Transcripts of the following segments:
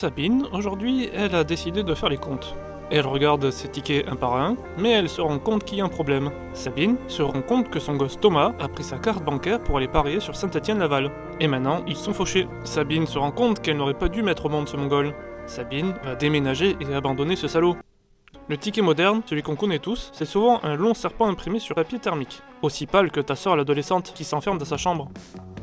Sabine, aujourd'hui, elle a décidé de faire les comptes. Elle regarde ses tickets un par un, mais elle se rend compte qu'il y a un problème. Sabine se rend compte que son gosse Thomas a pris sa carte bancaire pour aller parier sur Saint-Étienne-Laval. Et maintenant, ils sont fauchés. Sabine se rend compte qu'elle n'aurait pas dû mettre au monde ce mongol. Sabine va déménager et abandonner ce salaud. Le ticket moderne, celui qu'on connaît tous, c'est souvent un long serpent imprimé sur papier thermique. Aussi pâle que ta sœur l'adolescente qui s'enferme dans sa chambre.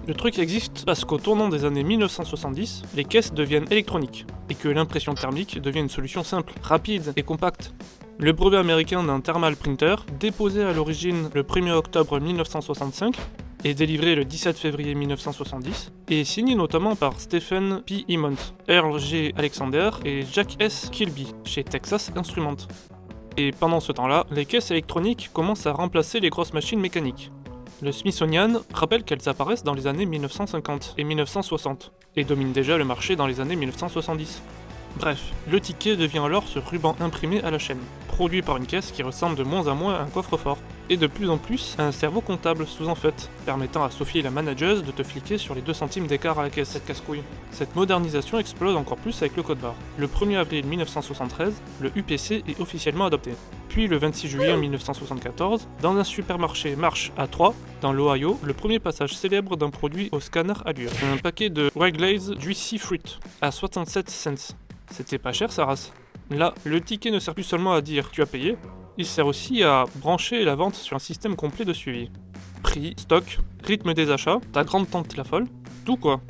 Le truc existe parce qu'au tournant des années 1970, les caisses deviennent électroniques, et que l'impression thermique devient une solution simple, rapide et compacte. Le brevet américain d'un thermal printer, déposé à l'origine le 1er octobre 1965, est délivré le 17 février 1970, et est signé notamment par Stephen P. Emmons, Earl G. Alexander et Jack S. Kilby, chez Texas Instruments. Et pendant ce temps-là, les caisses électroniques commencent à remplacer les grosses machines mécaniques. Le Smithsonian rappelle qu'elles apparaissent dans les années 1950 et 1960, et dominent déjà le marché dans les années 1970. Bref, le ticket devient alors ce ruban imprimé à la chaîne, produit par une caisse qui ressemble de moins en moins à un coffre-fort, et de plus en plus à un cerveau comptable sous en fait, permettant à Sophie la manageuse de te fliquer sur les 2 centimes d'écart à la caisse, cette casse-couille. Cette modernisation explose encore plus avec le code barre. Le 1er avril 1973, le UPC est officiellement adopté. Puis le 26 juillet 1974, dans un supermarché Marsh à 3, dans l'Ohio, le premier passage célèbre d'un produit au scanner a lieu. Un paquet de Wrigley's Juicy Fruit à 67 cents. C'était pas cher sa race. Là, le ticket ne sert plus seulement à dire tu as payé, il sert aussi à brancher la vente sur un système complet de suivi. Prix, stock, rythme des achats, ta grande tante la folle, tout quoi.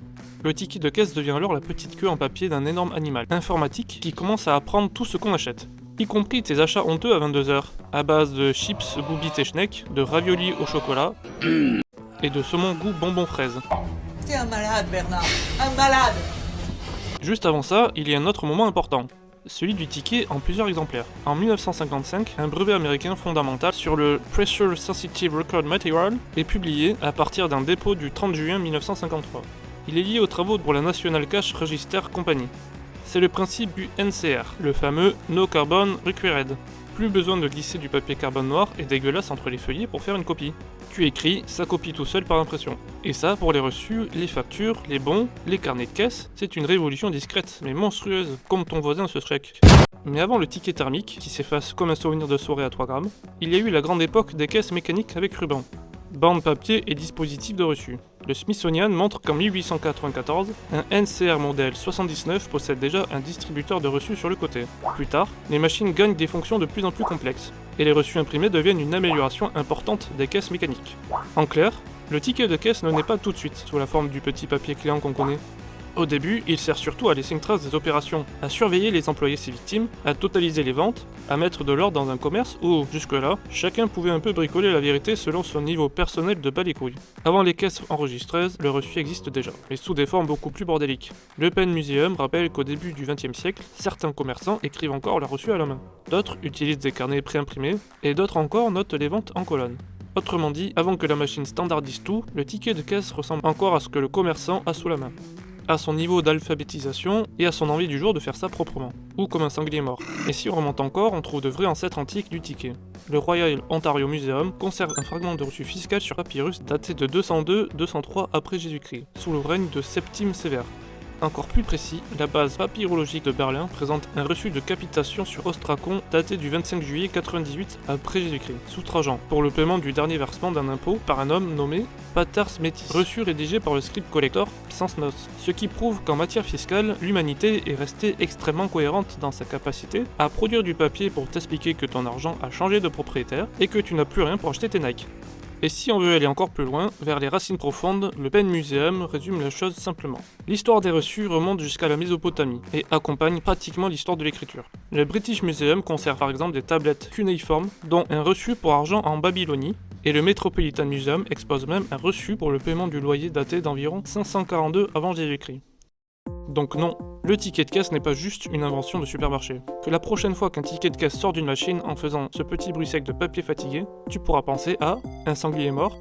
Le ticket de caisse devient alors la petite queue en papier d'un énorme animal informatique qui commence à apprendre tout ce qu'on achète. Y compris tes achats honteux à 22h, à base de chips Goubit et Schneck, de raviolis au chocolat, et de saumon goût bonbon fraise. T'es un malade, Bernard, un malade! Juste avant ça, il y a un autre moment important, celui du ticket en plusieurs exemplaires. En 1955, un brevet américain fondamental sur le Pressure Sensitive Record Material est publié à partir d'un dépôt du 30 juin 1953. Il est lié aux travaux pour la National Cash Register Company. C'est le principe du NCR, le fameux No Carbon Required. Plus besoin de glisser du papier carbone noir et dégueulasse entre les feuillets pour faire une copie. Tu écris, ça copie tout seul par impression. Et ça, pour les reçus, les factures, les bons, les carnets de caisse, c'est une révolution discrète, mais monstrueuse, comme ton voisin ce Shrek. Mais avant le ticket thermique, qui s'efface comme un souvenir de soirée à 3 grammes, il y a eu la grande époque des caisses mécaniques avec ruban. Bande papier et dispositifs de reçu. Le Smithsonian montre qu'en 1894, un NCR modèle 79 possède déjà un distributeur de reçus sur le côté. Plus tard, les machines gagnent des fonctions de plus en plus complexes, et les reçus imprimés deviennent une amélioration importante des caisses mécaniques. En clair, le ticket de caisse ne naît pas tout de suite sous la forme du petit papier client qu'on connaît. Au début, il sert surtout à laisser une trace des opérations, à surveiller les employés et ses victimes, à totaliser les ventes, à mettre de l'ordre dans un commerce où, jusque-là, chacun pouvait un peu bricoler la vérité selon son niveau personnel de bas les couilles. Avant les caisses enregistreuses, le reçu existe déjà, mais sous des formes beaucoup plus bordéliques. Le Pen Museum rappelle qu'au début du XXe siècle, certains commerçants écrivent encore leurs reçus à la main. D'autres utilisent des carnets préimprimés, et d'autres encore notent les ventes en colonne. Autrement dit, avant que la machine standardise tout, le ticket de caisse ressemble encore à ce que le commerçant a sous la main, à son niveau d'alphabétisation et à son envie du jour de faire ça proprement, ou comme un sanglier mort. Et si on remonte encore, on trouve de vrais ancêtres antiques du ticket. Le Royal Ontario Museum conserve un fragment de reçu fiscal sur papyrus daté de 202-203 après Jésus-Christ, sous le règne de Septime Sévère. Encore plus précis, la base papyrologique de Berlin présente un reçu de capitation sur ostracon daté du 25 juillet 98 après Jésus-Christ, sous Trajan, pour le paiement du dernier versement d'un impôt par un homme nommé Paters Métis, reçu rédigé par le script collector Psansnos, ce qui prouve qu'en matière fiscale, l'humanité est restée extrêmement cohérente dans sa capacité à produire du papier pour t'expliquer que ton argent a changé de propriétaire et que tu n'as plus rien pour acheter tes Nike. Et si on veut aller encore plus loin, vers les racines profondes, le Pen Museum résume la chose simplement. L'histoire des reçus remonte jusqu'à la Mésopotamie et accompagne pratiquement l'histoire de l'écriture. Le British Museum conserve par exemple des tablettes cunéiformes, dont un reçu pour argent en Babylonie, et le Metropolitan Museum expose même un reçu pour le paiement du loyer daté d'environ 542 avant Jésus-Christ. Donc non, le ticket de caisse n'est pas juste une invention de supermarché. Que la prochaine fois qu'un ticket de caisse sort d'une machine en faisant ce petit bruit sec de papier fatigué, tu pourras penser à un sanglier mort,